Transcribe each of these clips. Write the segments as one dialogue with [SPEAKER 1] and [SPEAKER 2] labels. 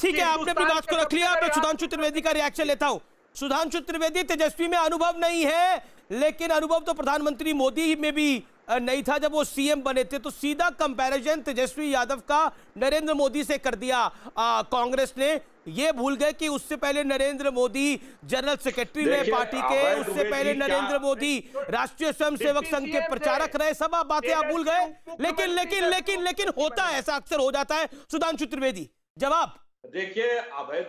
[SPEAKER 1] ठीक है, आपने अपनी बात को रख लिया। मैं सुधांशु त्रिवेदी का रिएक्शन लेता हूं। सुधांशु त्रिवेदी, तेजस्वी में अनुभव नहीं है, लेकिन अनुभव तो प्रधानमंत्री मोदी में भी नहीं था जब वो सीएम बने थे, तो सीधा कंपैरिजन तेजस्वी यादव का नरेंद्र मोदी से कर दिया कांग्रेस ने। ये भूल गए कि उससे पहले नरेंद्र मोदी जनरल सेक्रेटरी रहे पार्टी के, उससे पहले नरेंद्र मोदी राष्ट्रीय स्वयंसेवक संघ के प्रचारक रहे। सब आप बातें आप भूल गए। लेकिन लेकिन लेकिन लेकिन होता है, ऐसा अक्सर हो जाता है। सुधांशु त्रिवेदी, जवाब।
[SPEAKER 2] देखिए, अभय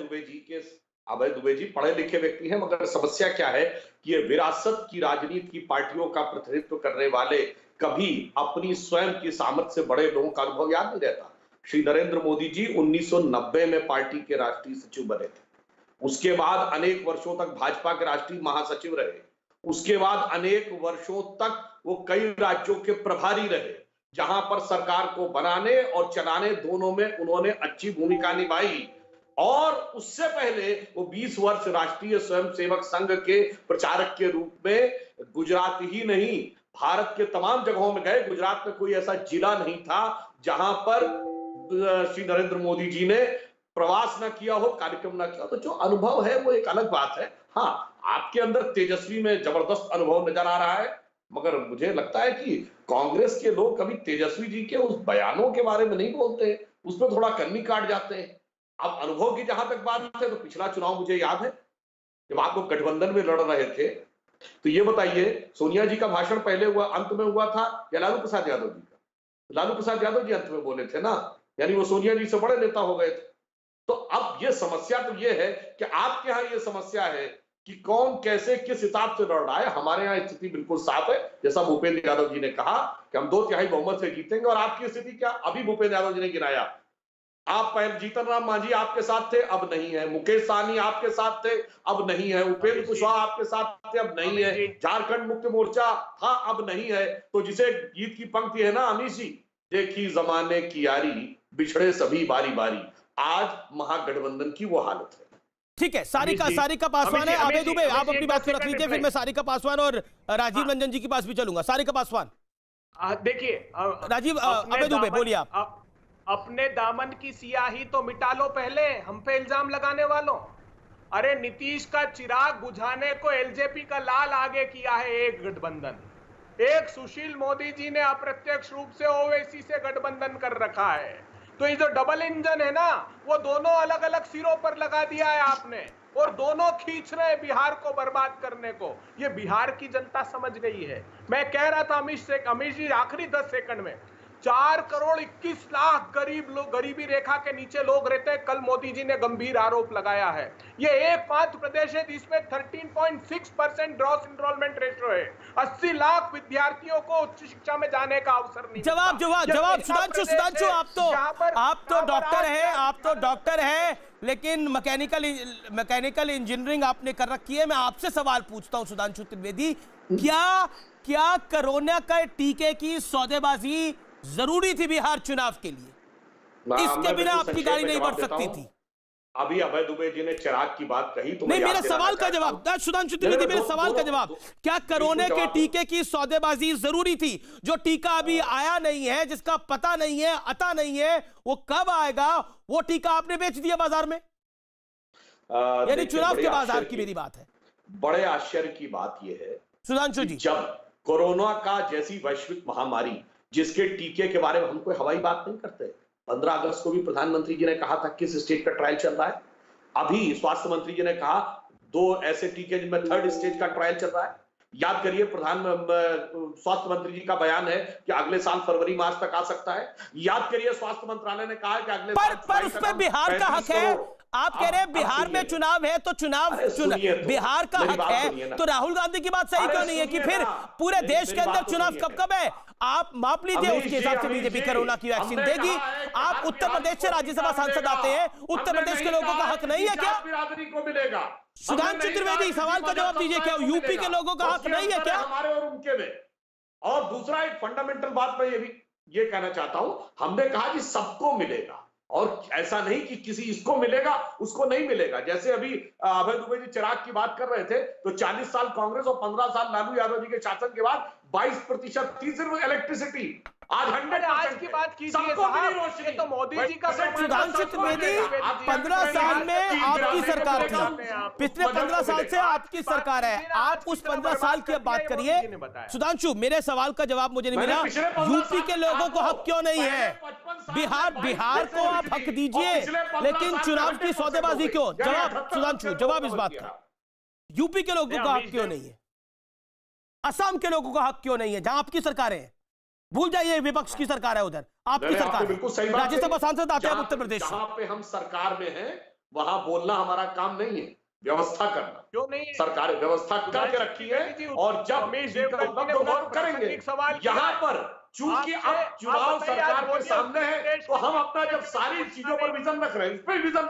[SPEAKER 2] दुबे जी पढ़े लिखे व्यक्ति हैं, मगर समस्या क्या है कि ये विरासत की राजनीति की पार्टियों का प्रतिनिधित्व करने वाले कभी अपनी स्वयं की सामर्थ्य से बड़े लोगों का अनुभव याद नहीं रहता। श्री नरेंद्र मोदी जी 1990 में पार्टी के राष्ट्रीय सचिव बने थे। उसके बाद अनेक वर्षों तक भाजपा के राष्ट्रीय महासचिव रहे। उसके बाद अनेक वर्षों तक वो कई राज्यों के प्रभारी रहे, जहां पर सरकार को बनाने और चलाने दोनों में उन्होंने अच्छी भूमिका निभाई। और उससे पहले वो 20 वर्ष राष्ट्रीय स्वयंसेवक संघ के प्रचारक के रूप में गुजरात ही नहीं, भारत के तमाम जगहों में गए। गुजरात में कोई ऐसा जिला नहीं था जहां पर श्री नरेंद्र मोदी जी ने प्रवास न किया हो, कार्यक्रम न किया हो। तो जो अनुभव है वो एक अलग बात है। हाँ, आपके अंदर तेजस्वी में जबरदस्त अनुभव नजर आ रहा है, मगर मुझे लगता है कि कांग्रेस के लोग कभी तेजस्वी जी के उस बयानों के बारे में नहीं बोलते, उसमें थोड़ा कन्नी काट जाते हैं। अब अनुभव की जहां तक बात है, तो पिछला चुनाव मुझे याद है जब आप लोग गठबंधन में लड़ रहे थे, तो ये बताइए, सोनिया जी का भाषण पहले हुआ, अंत में हुआ था, या लालू प्रसाद यादव जी का? लालू प्रसाद यादव जी अंत में बोले थे ना, यानी वो सोनिया जी से बड़े नेता हो गए थे। तो अब ये समस्या तो ये है कि आपके यहाँ ये समस्या है कि कौन कैसे किस हिसाब से लड़ रहा है। हमारे यहाँ स्थिति बिल्कुल साफ है, जैसा भूपेंद्र यादव जी ने कहा कि हम 2/3 बहुमत से जीतेंगे। और आपकी स्थिति क्या? अभी भूपेंद्र यादव जी ने गिनाया, आप पहले जीतन राम मांझी आपके साथ थे, अब नहीं है। मुकेश सहनी आपके साथ थे, अब नहीं है। उपेंद्र कुशवाहा आपके साथ थे, अब नहीं है। झारखंड मुक्ति मोर्चा था, अब नहीं है। तो जिसे गीत की पंक्ति है ना अमीश जी, देखी जमाने की यारी, बिछड़े सभी बारी बारी। आज महागठबंधन की वो हालत है।
[SPEAKER 1] ठीक है, सारिका पासवान है। अभय दुबे, आप अपनी बात को रख लीजिए, फिर मैं सारिका पासवान और राजीव रंजन जी के पास भी चलूंगा। सारिका पासवान,
[SPEAKER 3] देखिए
[SPEAKER 1] राजीव, अभय दुबे बोलिए आप।
[SPEAKER 3] अपने दामन की सियाही तो मिटा लो पहले, हम पे इल्जाम लगाने वालों। अरे नीतीश का चिराग बुझाने को एलजेपी का लाल आगे किया है एक गठबंधन। एक सुशील मोदी जी ने अप्रत्यक्ष रूप से ओवैसी से गठबंधन कर रखा है। तो ये जो डबल इंजन है ना, वो दोनों अलग अलग सिरों पर लगा दिया है आपने, और दोनों खींच रहे हैं बिहार को बर्बाद करने को। ये बिहार की जनता समझ गई है। मैं कह रहा था अमीश जी, आखिरी 10 सेकंड में, 4 करोड़ 21 लाख गरीब लोग, गरीबी रेखा के नीचे लोग रहते हैं। कल मोदी जी ने गंभीर आरोप लगाया है। ये एकमात्र प्रदेश है जिसमें 13.6% ग्रॉस एनरोलमेंट रेशियो है। 80 लाख विद्यार्थियों को उच्च शिक्षा में जाने का अवसर नहीं।
[SPEAKER 1] जवाब सुधांशु, आप तो डॉक्टर है, लेकिन मैकेनिकल इंजीनियरिंग आपने कर रखी है। मैं आपसे सवाल पूछता हूं सुधांशु त्रिवेदी, क्या कोरोना का टीके की सौदेबाजी जरूरी थी बिहार चुनाव के लिए? इसके बिना आपकी गाड़ी नहीं बढ़ सकती थी।
[SPEAKER 2] अभी अभय दुबे जी ने चिराग की बात कही तो
[SPEAKER 1] नहीं, मेरे सवाल का जवाब सुधांशु त्रिवेदी, मेरे सवाल का जवाब, क्या कोरोना के टीके की सौदेबाजी जरूरी थी? जो टीका अभी आया नहीं है, जिसका पता नहीं है, अता नहीं है, वो कब आएगा, वो टीका आपने बेच दिया बाजार में। यानी चुनाव के बाजार की मेरी बात है।
[SPEAKER 2] बड़े आश्चर्य की बात यह है
[SPEAKER 1] सुधांशु जी,
[SPEAKER 2] जब कोरोना का जैसी वैश्विक महामारी, जिसके टीके के बारे में हम कोई हवाई बात नहीं करते। 15 अगस्त को भी प्रधानमंत्री जी ने कहा था किस स्टेज का ट्रायल चल रहा है। अभी स्वास्थ्य मंत्री जी ने कहा 2 ऐसे टीके जिनमें 3rd स्टेज का ट्रायल चल रहा है। याद करिए, स्वास्थ्य मंत्री जी का बयान है कि अगले साल फरवरी मार्च तक आ सकता है। याद करिए, स्वास्थ्य मंत्रालय ने कहा कि अगले
[SPEAKER 1] पर उस पर बिहार का हक है। आप कह रहे हैं बिहार में चुनाव है तो बिहार का हक है, तो राहुल गांधी की बात सही क्यों नहीं है कि फिर पूरे देश के अंदर चुनाव कब है? आप माप लीजिए, उसके हिसाब से बीजेपी कोरोना की वैक्सीन देगी। आप उत्तर प्रदेश से राज्यसभा सांसद आते हैं, उत्तर प्रदेश के लोगों का हक नहीं है क्या?
[SPEAKER 2] बिरादरी को मिलेगा।
[SPEAKER 1] सुधांशु त्रिवेदी, सवाल का जवाब दीजिए, क्या यूपी के लोगों का हक नहीं है क्या?
[SPEAKER 2] हमारे और उनके में। और दूसरा एक फंडामेंटल बात मैं ये कहना चाहता हूं, हमने कहा कि सबको मिलेगा, और ऐसा नहीं कि किसी इसको मिलेगा उसको नहीं मिलेगा। जैसे अभी अभय दुबे जी चिराग की बात कर रहे थे, तो 40 साल कांग्रेस और 15 साल लालू यादव जी के शासन के बाद 22% थी सिर्फ इलेक्ट्रिसिटी। आज 100%
[SPEAKER 3] आज की बात कीजिए
[SPEAKER 2] सबको मिली
[SPEAKER 3] साहब,
[SPEAKER 2] रोशनी।
[SPEAKER 3] ये तो मोदी जी का
[SPEAKER 1] सुधांशु चतुर्वेदी 15 साल में आपकी सरकार थी, पिछले 15 साल से आपकी सरकार है, आप उस 15 साल की अब बात करिए। सुधांशु, मेरे सवाल का जवाब मुझे नहीं मिला, यूपी के लोगों को हक क्यों नहीं है? बिहार को आप हक दीजिए, लेकिन चुनाव की सौदेबाजी क्यों? जवाब सुधांशु, जवाब इस बात का, यूपी के लोगों का हक क्यों नहीं है? असम के लोगों का हक क्यों नहीं है, जहां आपकी सरकार है? भूल जाइए विपक्ष की सरकार है, उधर आपकी सरकार है,
[SPEAKER 2] बिल्कुल सही बात है।
[SPEAKER 1] राज्यसभा सांसद आते हैं उत्तर प्रदेश से।
[SPEAKER 2] जहां पे हम सरकार में हैं वहां बोलना हमारा काम नहीं है, व्यवस्था करना।
[SPEAKER 3] क्यों नहीं है?
[SPEAKER 2] सरकार व्यवस्था करके रखी है और जब करेंगे। यहाँ पर चूंकि अब चुनाव सरकार के सामने है, तो हम अपना जब सारी चीजों पर विजन रख रहे हैं, इस पर विजन